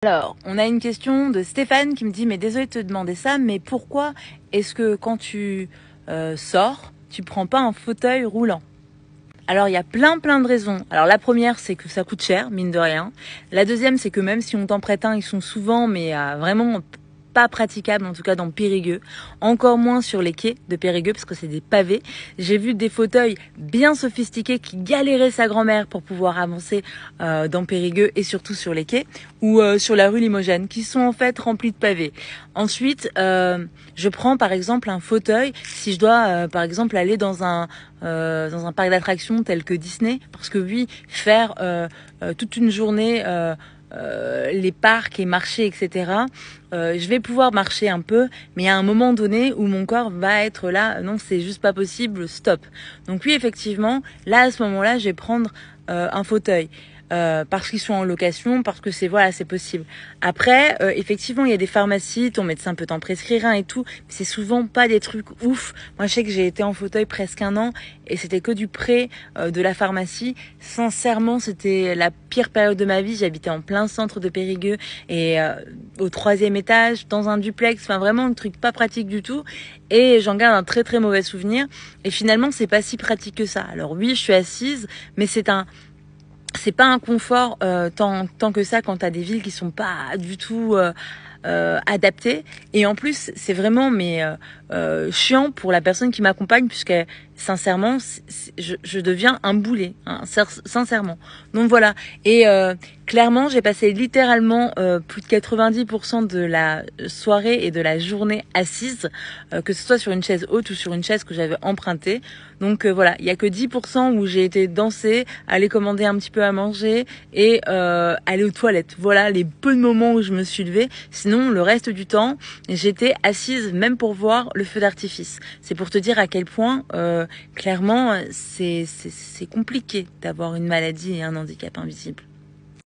Alors, on a une question de Stéphane qui me dit « Mais désolé de te demander ça, mais pourquoi est-ce que quand tu sors, tu prends pas un fauteuil roulant ?» Alors, il y a plein de raisons. Alors, la première, c'est que ça coûte cher, mine de rien. La deuxième, c'est que même si on t'en prête un, ils sont souvent, mais vraiment pas praticables, en tout cas dans Périgueux. Encore moins sur les quais de Périgueux, parce que c'est des pavés. J'ai vu des fauteuils bien sophistiqués qui galéraient sa grand-mère pour pouvoir avancer dans Périgueux et surtout sur les quais ou sur la rue Limogène, qui sont en fait remplis de pavés. Ensuite, je prends par exemple un fauteuil si je dois par exemple aller dans un parc d'attractions tel que Disney, parce que oui, faire toute une journée les parcs et marcher, etc. Je vais pouvoir marcher un peu, mais il y a un moment donné où mon corps va être là, non, c'est juste pas possible, stop. Donc oui, effectivement, là à ce moment-là, je vais prendre un fauteuil. Parce qu'ils sont en location, parce que c'est possible. Après, effectivement, il y a des pharmacies, ton médecin peut t'en prescrire un et tout, mais c'est souvent pas des trucs ouf. Moi, je sais que j'ai été en fauteuil presque 1 an et c'était que du prêt de la pharmacie. Sincèrement, c'était la pire période de ma vie. J'habitais en plein centre de Périgueux et au 3e étage, dans un duplex. Enfin, vraiment un truc pas pratique du tout. Et j'en garde un très mauvais souvenir. Et finalement, c'est pas si pratique que ça. Alors oui, je suis assise, mais c'est pas un confort tant que ça quand t'as des villes qui sont pas du tout adaptées. Et en plus, c'est vraiment chiant pour la personne qui m'accompagne, puisque sincèrement, je deviens un boulet, hein, sincèrement. Donc voilà. Et clairement, j'ai passé littéralement plus de 90% de la soirée et de la journée assise, que ce soit sur une chaise haute ou sur une chaise que j'avais empruntée. Donc voilà, il y a que 10% où j'ai été danser, aller commander un petit peu à manger et aller aux toilettes. Voilà les peu de moments où je me suis levée. Sinon, le reste du temps, j'étais assise même pour voir le feu d'artifice. C'est pour te dire à quel point, clairement, c'est compliqué d'avoir une maladie et un handicap invisible.